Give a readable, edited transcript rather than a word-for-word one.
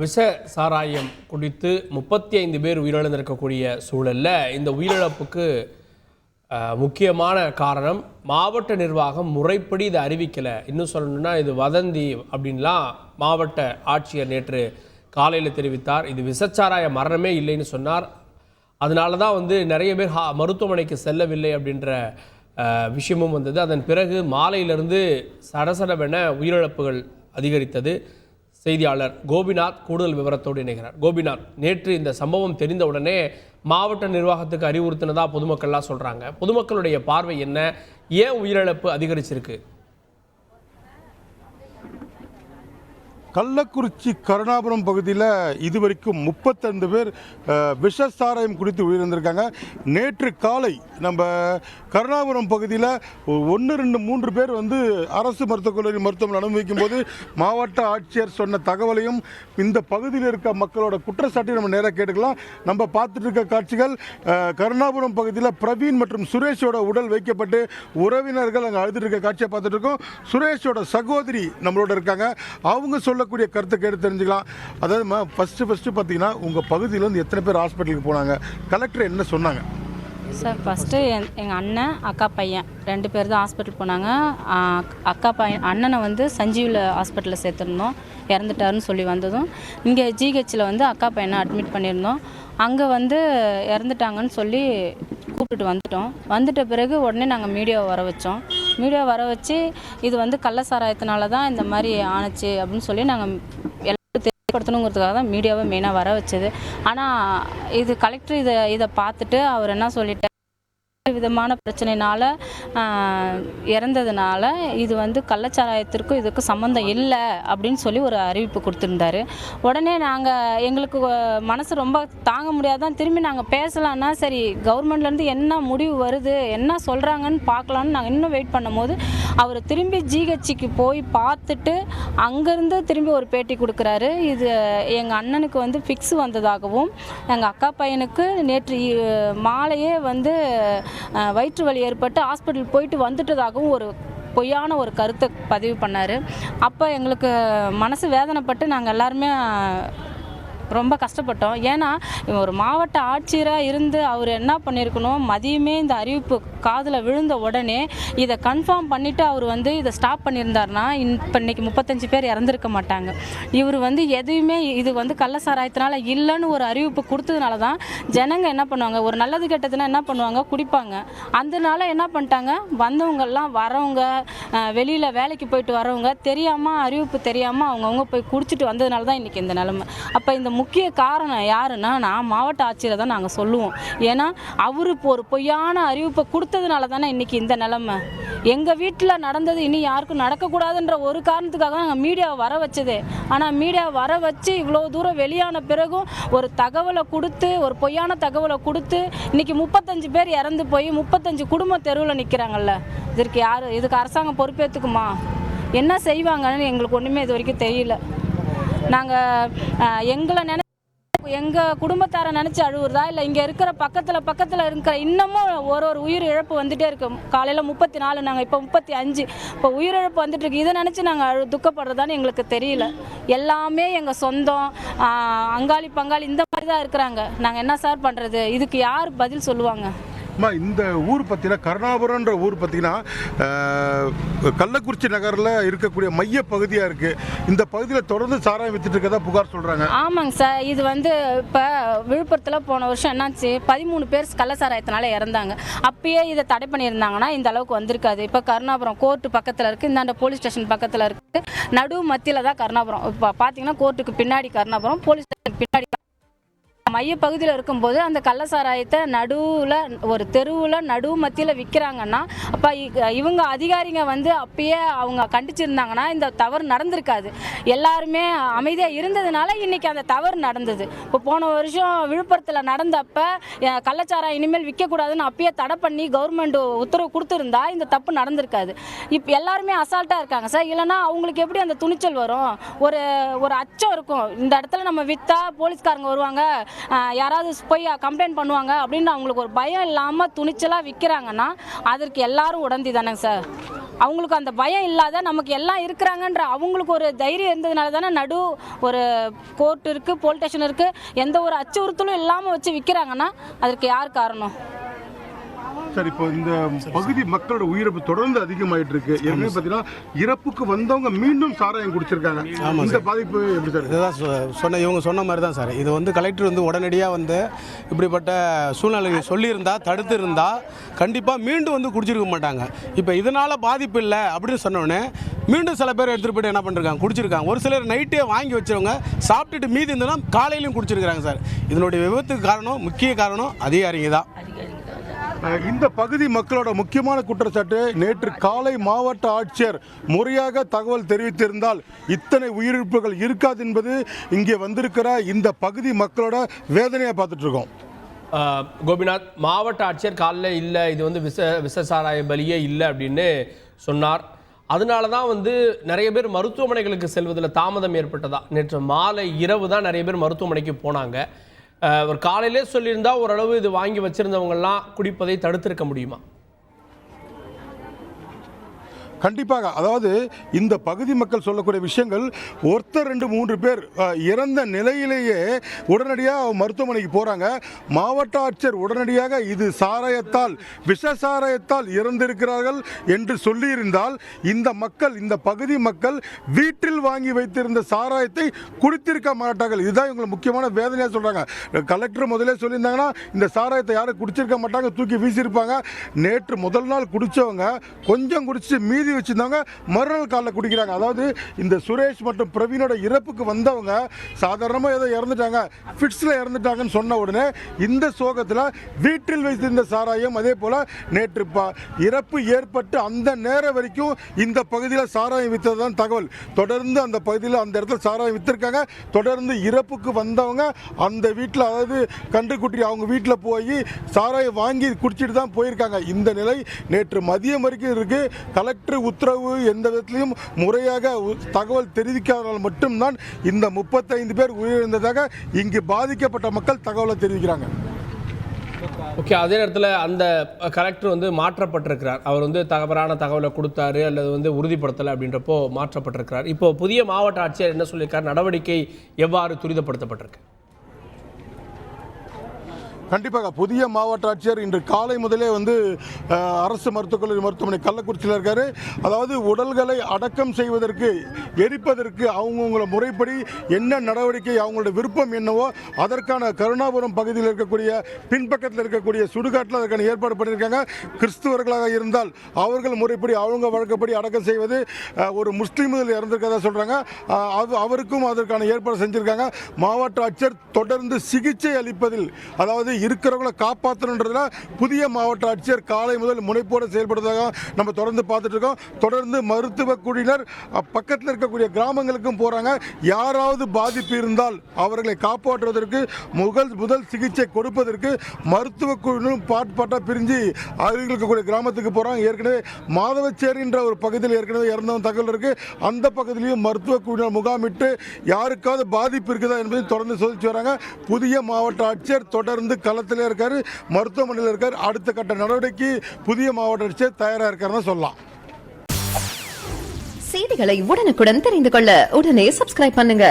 விஷ சாராயம் குடித்து 35 பேர் உயிரிழந்திருக்கக்கூடிய சூழலில் இந்த உயிரிழப்புக்கு முக்கியமான காரணம் மாவட்ட நிர்வாகம் முறைப்படி இதை அறிவிக்கலை. இன்னும் சொல்லணும்னா இது வதந்தி அப்படின்லாம் மாவட்ட ஆட்சியர் நேற்று காலையில் தெரிவித்தார். இது விஷச்சாராய மரணமே இல்லைன்னு சொன்னார். அதனால தான் நிறைய பேர் மருத்துவமனைக்கு செல்லவில்லை அப்படின்ற விஷயமும் வந்தது. அதன் பிறகு மாலையிலிருந்து சடசடவென உயிரிழப்புகள் அதிகரித்தது. செய்தியாளர் கோபிநாத் கூடுதல் விவரத்தோடு இணைகிறார். கோபிநாத், நேற்று இந்த சம்பவம் தெரிந்தவுடனே மாவட்ட நிர்வாகத்துக்கு அறிவுறுத்தினதா பொதுமக்கள்லாம் சொல்றாங்க. பொதுமக்களுடைய பார்வை என்ன? ஏன் உயிரிழப்பு அதிகரிச்சிருக்கு? கள்ளக்குறிச்சி கருணாபுரம் பகுதியில் இதுவரைக்கும் 35 பேர் விஷ சாராயம் குடித்து உயிரிழந்திருக்காங்க. நேற்று காலை நம்ம கருணாபுரம் பகுதியில் 1, 2, 3 பேர் அரசு மருத்துவக் கல்லூரி மருத்துவமனை அனுபவிக்கும் போது மாவட்ட ஆட்சியர் சொன்ன தகவலையும் இந்த பகுதியில் இருக்க மக்களோட குற்றச்சாட்டையும் நம்ம நேராக கேட்டுக்கலாம். நம்ம பார்த்துட்டு இருக்க காட்சிகள் கருணாபுரம் பகுதியில் பிரவீன் மற்றும் சுரேஷோட உடல் வைக்கப்பட்டு உறவினர்கள் அங்கே அழுதுட்டு இருக்க காட்சியை பார்த்துட்டு இருக்கோம். சுரேஷோட சகோதரி நம்மளோட இருக்காங்க. அவங்க சொல்லக்கூடிய கருத்தை கேட்டு தெரிஞ்சுக்கலாம். அதாவது ஃபர்ஸ்ட் பார்த்தீங்கன்னா உங்கள் பகுதியில் எத்தனை பேர் ஹாஸ்பிட்டலுக்கு போனாங்க? கலெக்டர் என்ன சொன்னாங்க? சார், ஃபஸ்ட்டு எங்கள் அண்ணன் அக்கா பையன் 2 பேர் தான் ஹாஸ்பிட்டல் போனாங்க. அக்கா பையன் அண்ணனை சஞ்சீவில் ஹாஸ்பிட்டலில் சேர்த்துருந்தோம். இறந்துட்டாருன்னு சொல்லி வந்ததும் இங்கே ஜிஹெச்சில் அக்கா பையனை அட்மிட் பண்ணியிருந்தோம். அங்கே இறந்துட்டாங்கன்னு சொல்லி கூப்பிட்டுட்டு வந்துட்ட பிறகு உடனே நாங்கள் மீடியாவை வர வச்சோம். மீடியாவை வர வச்சு இது கள்ள சாராயத்தினால தான் இந்த மாதிரி ஆணுச்சு அப்படின்னு சொல்லி நாங்கள் எல்லாரும் தெரியப்படுத்தணுங்கிறதுக்காக தான் மீடியாவை மெயினாக வர வச்சது. ஆனால் இது கலெக்டர் இதை பார்த்துட்டு அவர் என்ன சொல்லிட்டார், விதமான பிரச்சனைனால இறந்ததுனால இது கள்ளச்சாராயத்திற்கும் இதுக்கு சம்மந்தம் இல்லை அப்படின்னு சொல்லி ஒரு அறிவிப்பு கொடுத்துருந்தாரு. உடனே எங்களுக்கு மனசு ரொம்ப தாங்க முடியாதான். திரும்பி நாங்கள் பேசலான்னா சரி கவர்மெண்ட்லேருந்து என்ன முடிவு வருது, என்ன சொல்கிறாங்கன்னு பார்க்கலான்னு நாங்கள் இன்னும் வெயிட் பண்ணும் போது அவர் திரும்பி ஜிஹெச்சிக்கு போய் பார்த்துட்டு அங்கேருந்து திரும்பி ஒரு பேட்டி கொடுக்குறாரு. இது எங்கள் அண்ணனுக்கு ஃபிக்ஸ் வந்ததாகவும் எங்கள் அக்கா பையனுக்கு நேற்று மாலையே வயிற்று வலி ஏற்பட்டு ஹாஸ்பிட்டல் போயிட்டு வந்துட்டதாகவும் ஒரு பொய்யான ஒரு கருத்தை பதிவு பண்ணார். அப்போ எங்களுக்கு மனசு வேதனைப்பட்டு நாங்கள் எல்லாருமே ரொம்ப கஷ்டப்பட்டோம். ஏன்னா ஒரு மாவட்ட ஆட்சியராக இருந்து அவர் என்ன பண்ணியிருக்கணும், மதியமே இந்த அறிவிப்பு காதில் விழுந்த உடனே இதை கன்ஃபார்ம் பண்ணிவிட்டு அவர் இதை ஸ்டாப் பண்ணியிருந்தாருன்னா இப்போ இன்றைக்கி 35 பேர் இறந்துருக்க மாட்டாங்க. இவர் எதையுமே இது கள்ள சாராயத்தினால இல்லைன்னு ஒரு அறிவிப்பு கொடுத்ததுனால தான் ஜனங்க என்ன பண்ணுவாங்க, ஒரு நல்லது கெட்டதுன்னா என்ன பண்ணுவாங்க, குடிப்பாங்க. அதனால என்ன பண்ணிட்டாங்க, வந்தவங்கெல்லாம் வரவங்க வெளியில் வேலைக்கு போயிட்டு வரவங்க தெரியாமல் அறிவிப்பு தெரியாமல் அவங்கவுங்க போய் குடிச்சிட்டு வந்ததுனால தான் இன்றைக்கி இந்த நிலைமை. அப்போ இந்த முக்கிய காரணம் யாருன்னா நான் மாவட்ட ஆட்சியரை தான் நாங்கள் சொல்லுவோம். ஏன்னா அவர் இப்போ ஒரு பொய்யான அறிவிப்பை கொடுத்ததுனால தானே இன்றைக்கி இந்த நிலைமை. எங்கள் வீட்டில் நடந்தது இனி யாருக்கும் நடக்கக்கூடாதுன்ற ஒரு காரணத்துக்காக தான் நாங்கள் மீடியாவை வர வச்சதே. ஆனால் மீடியாவை வர வச்சு இவ்வளோ தூரம் வெளியான பிறகும் ஒரு தகவலை கொடுத்து, ஒரு பொய்யான தகவலை கொடுத்து இன்றைக்கி 35 பேர் இறந்து போய் 35 குடும்ப தெருவில் நிற்கிறாங்கல்ல. இதுக்கு அரசாங்கம் பொறுப்பேற்றுக்குமா? என்ன செய்வாங்கன்னு எங்களுக்கு ஒன்றுமே இது வரைக்கும் தெரியல. நாங்கள் எங்கள் குடும்பத்தாரை நினச்சி அழுவுறதா இல்லை இங்கே இருக்கிற பக்கத்தில் இருக்கிற இன்னமும் ஒரு உயிர் இழப்பு வந்துகிட்டே இருக்கு. காலையில் 34, நாங்கள் இப்போ 35, இப்போ உயிரிழப்பு வந்துட்டு இருக்கு. இதை நினச்சி நாங்கள் துக்கப்படுறதான்னு எங்களுக்கு தெரியல. எல்லாமே எங்கள் சொந்தம், அங்காளி பங்காளி இந்த மாதிரி தான் இருக்கிறாங்க. நாங்கள் என்ன சார் பண்ணுறது? இதுக்கு யார் பதில் சொல்லுவாங்க? இந்த ஊர் பார்த்தீங்கன்னா கருணாபுரம்ன்ற ஊர் பார்த்தீங்கன்னா கள்ளக்குறிச்சி நகரில் இருக்கக்கூடிய மைய பகுதியாக இருக்குது. இந்த பகுதியில் தொடர்ந்து சாராயம் வித்துட்டு இருக்கதா புகார் சொல்கிறாங்க. ஆமாங்க சார். இது இப்போ விழுப்புரத்தில் போன வருஷம் என்னாச்சு, 13 பேர் கள்ள சாராயத்தினால இறந்தாங்க. அப்பயே இதை தடை பண்ணியிருந்தாங்கன்னா இந்த அளவுக்கு வந்திருக்காது. இப்போ கருணாபுரம் கோர்ட்டு பக்கத்தில் இருக்குது, இந்தாண்ட போலீஸ் ஸ்டேஷன் பக்கத்தில் இருக்குது, நடு மத்தியில் தான் கருணாபுரம். இப்போ பார்த்தீங்கன்னா கோர்ட்டுக்கு பின்னாடி கருணாபுரம், போலீஸ் ஸ்டேஷன் பின்னாடி மைய பகுதியில் இருக்கும்போது அந்த கள்ளசாராயத்தை நடுவில் ஒரு தெருவில் நடு மத்தியில் விற்கிறாங்கன்னா அப்போ இவங்க அதிகாரிங்க அப்பயே அவங்க கண்டிச்சிருந்தாங்கன்னா இந்த தவறு நடந்திருக்காது. எல்லாருமே அமைதியாக இருந்ததுனால இன்றைக்கி அந்த தவறு நடந்தது. இப்போ போன வருஷம் விழுப்புரத்தில் நடந்தப்போ கள்ளச்சாராயம் இனிமேல் விற்கக்கூடாதுன்னு அப்பயே தடை பண்ணி கவர்மெண்ட் உத்தரவு கொடுத்துருந்தா இந்த தப்பு நடந்திருக்காது. இப்போ எல்லாருமே அசால்ட்டாக இருக்காங்க சார். இல்லைன்னா அவங்களுக்கு எப்படி அந்த துணிச்சல் வரும்? ஒரு அச்சம் இருக்கும். இந்த இடத்துல நம்ம விற்றா போலீஸ்காரங்க வருவாங்க, யாராவது போய் கம்ப்ளைண்ட் பண்ணுவாங்க அப்படின்னு அவங்களுக்கு ஒரு பயம் இல்லாமல் துணிச்சலாக விற்கிறாங்கன்னா அதற்கு எல்லாரும் உடந்தி தானேங்க சார். அவங்களுக்கு அந்த பயம் இல்லாத நமக்கு எல்லாம் இருக்கிறாங்கன்ற அவங்களுக்கு ஒரு தைரியம் இருந்ததுனால தானே ஒரு கோர்ட் இருக்குது, போலீஸ் ஸ்டேஷன் இருக்குது, எந்த ஒரு அச்சுறுத்தலும் இல்லாமல் வச்சு விற்கிறாங்கன்னா அதற்கு யார் காரணம்? சார், இப்போ இந்த பகுதி மக்களோட உயிரிழப்பு தொடர்ந்து அதிகமாயிட்டு இருக்கு. ஏற்கனவே பார்த்தீங்கன்னா இறப்புக்கு வந்தவங்க மீண்டும் சாராயம் குடிச்சிருக்காங்க. இந்த பாதிப்பு எப்படி சார்? இதுதான் இவங்க சொன்ன மாதிரி தான் சார். இது வந்து கலெக்டர் உடனடியாக இப்படிப்பட்ட சூழ்நிலை சொல்லியிருந்தா, தடுத்து இருந்தா கண்டிப்பாக மீண்டும் குடிச்சிருக்க மாட்டாங்க. இப்போ இதனால பாதிப்பு இல்லை அப்படின்னு சொன்னோடனே மீண்டும் சில பேர் எடுத்துகிட்டு போய்ட்டு என்ன பண்ணிருக்காங்க, குடிச்சிருக்காங்க. ஒரு சிலர் நைட்டே வாங்கி வச்சவங்க சாப்பிட்டுட்டு மீதி இருந்ததுன்னா காலையிலையும் குடிச்சிருக்கிறாங்க சார். இதனுடைய விபத்துக்கு காரணம், முக்கிய காரணம் அதிகாரிங்க தான். இந்த பகுதி மக்களோட முக்கியமான குற்றச்சாட்டு, நேற்று காலை மாவட்ட ஆட்சியர் முறையாக தகவல் தெரிவித்திருந்தால் இத்தனை உயிரிழப்புகள் இருக்காது என்பது இங்கே வந்திருக்கிற இந்த பகுதி மக்களோட வேதனையை பார்த்துட்டு இருக்கோம். கோபிநாத், மாவட்ட ஆட்சியர் காலையில் இல்லை, இது விஷ சாராய பலியே இல்லை அப்படின்னு சொன்னார். அதனால தான் நிறைய பேர் மருத்துவமனைகளுக்கு செல்வதில் தாமதம் ஏற்பட்டதா. நேற்று மாலை இரவு தான் நிறைய பேர் மருத்துவமனைக்கு போனாங்க. ஒரு காலையிலே சொல்லியிருந்தா ஓரளவு இது வாங்கி வச்சிருந்தவங்கெல்லாம் குடிப்பதை தடுத்திருக்க முடியுமா? கண்டிப்பாக. அதாவது இந்த பகுதி மக்கள் சொல்லக்கூடிய விஷயங்கள், ஒருத்தர் 2-3 பேர் இறந்த நிலையிலேயே உடனடியாக மருத்துவமனைக்கு போகிறாங்க. மாவட்ட ஆட்சியர் உடனடியாக இது சாராயத்தால், விஷ சாராயத்தால் இறந்திருக்கிறார்கள் என்று சொல்லியிருந்தால் இந்த பகுதி மக்கள் வீட்டில் வாங்கி வைத்திருந்த சாராயத்தை குடித்திருக்க மாட்டார்கள். இதுதான் இவங்க முக்கியமான வேதனையாக சொல்கிறாங்க. கலெக்டர் முதலே சொல்லியிருந்தாங்கன்னா இந்த சாராயத்தை யாரும் குடிச்சிருக்க மாட்டாங்க, தூக்கி வீசியிருப்பாங்க. நேற்று முதல் நாள் குடித்தவங்க கொஞ்சம் குடிச்சு மீதி வச்சிருந்தவங்க மறுநாள் காலையில் குடிக்கிறாங்க. அதாவது இந்த சுரேஷ் மற்றும் பிரவீனோட இறப்புக்கு வந்தவங்க சாதாரணமாக ஏதோ இறந்துட்டாங்க, ஃபிட்ஸில் இறந்துட்டாங்கன்னு சொன்ன உடனே இந்த சோகத்தில் வீட்டில் வைத்திருந்த சாராயம், அதே போல் நேற்று இறப்பு ஏற்பட்டு அந்த நேரம் வரைக்கும் இந்த பகுதியில் சாராயம் விற்றதான் தகவல். தொடர்ந்து அந்த பகுதியில் அந்த இடத்துல சாராயம் விற்றுருக்காங்க. தொடர்ந்து இறப்புக்கு வந்தவங்க அந்த வீட்டில், அதாவது கன்றுக்குட்டி அவங்க வீட்டில் போய் சாராயம் வாங்கி குடிச்சிட்டு தான் போயிருக்காங்க. இந்த நிலை நேற்று மதியம் வரைக்கும் இருக்கு. கலெக்டர் உத்தரவு எந்த விதத்திலையும் முறையாக தகவல் தெரிவிக்காததால் மட்டும்தான் இந்த 35 பேர் உயிரிழந்ததாக இங்கு பாதிக்கப்பட்ட மக்கள் தகவலை தெரிவிக்கிறாங்க. ஓகே, அதே நேரத்தில் அந்த கலெக்டர் மாற்றப்பட்டிருக்கிறார். அவர் தவறான தகவலை கொடுத்தாரு அல்லது உறுதிப்படுத்தலை அப்படின்றப்போ மாற்றப்பட்டிருக்கிறார். இப்போ புதிய மாவட்ட ஆட்சியர் என்ன சொல்லியிருக்கார்? நடவடிக்கை எவ்வாறு துரிதப்படுத்தப்பட்டிருக்கு? கண்டிப்பாக புதிய மாவட்ட ஆட்சியர் இன்று காலை முதலே அரசு மருத்துவக் கல்லூரி மருத்துவமனை கள்ளக்குறிச்சியில் இருக்கார். அதாவது உடல்களை அடக்கம் செய்வதற்கு, எரிப்பதற்கு அவங்கவுங்கள முறைப்படி என்ன நடவடிக்கை, அவங்களோட விருப்பம் என்னவோ அதற்கான கருணாபுரம் பகுதியில் இருக்கக்கூடிய பின்பக்கத்தில் இருக்கக்கூடிய சுடுகாட்டில் அதற்கான ஏற்பாடு பண்ணியிருக்காங்க. கிறிஸ்துவர்களாக இருந்தால் அவர்கள் முறைப்படி அவங்க வழக்கப்படி அடக்கம் செய்வது. ஒரு முஸ்லீம் இறந்திருக்கதா சொல்கிறாங்க, அவருக்கும் அதற்கான ஏற்பாடு செஞ்சுருக்காங்க. மாவட்ட ஆட்சியர் தொடர்ந்து சிகிச்சை அளிப்பதில், அதாவது இருக்கிறவங்களை காப்பாற்றணுன்றதுல புதிய மாவட்ட ஆட்சியர் காலை முதல் முனைப்போடு செயல்படுவதாக நம்ம தொடர்ந்து பார்த்துட்டு இருக்கோம். தொடர்ந்து மருத்துவ குழுவினர் பக்கத்தில் இருக்கக்கூடிய கிராமங்களுக்கும் போறாங்க. யாராவது பாதிப்பு இருந்தால் அவர்களை காப்பாற்றுவதற்கு முதல் சிகிச்சை கொடுப்பதற்கு மருத்துவ குழுவினரும் பாட்டாக பிரிஞ்சு அருகில் இருக்கக்கூடிய கிராமத்துக்கு போறாங்க. ஏற்கனவே மாதவச்சேரின்ற ஒரு பகுதியில் ஏற்கனவே இறந்தவங்க தகவல் இருக்கு. அந்த பகுதியிலையும் மருத்துவ குழுவினர் முகாமிட்டு யாருக்காவது பாதிப்பு இருக்குதா என்பதை தொடர்ந்து சோதிச்சு வராங்க. புதிய மாவட்ட ஆட்சியர் தொடர்ந்து களத்தில் இருக்காரு, மருத்துவமனையில் இருக்காரு. அடுத்த கட்ட நடவடிக்கை புதிய மாவட்ட ஆட்சியர் தயாரா இருக்காருன்னு சொல்லலாம். செய்திகளை உடனுக்குடன் தெரிந்து கொள்ள உடனே சப்ஸ்கிரைப் பண்ணுங்க.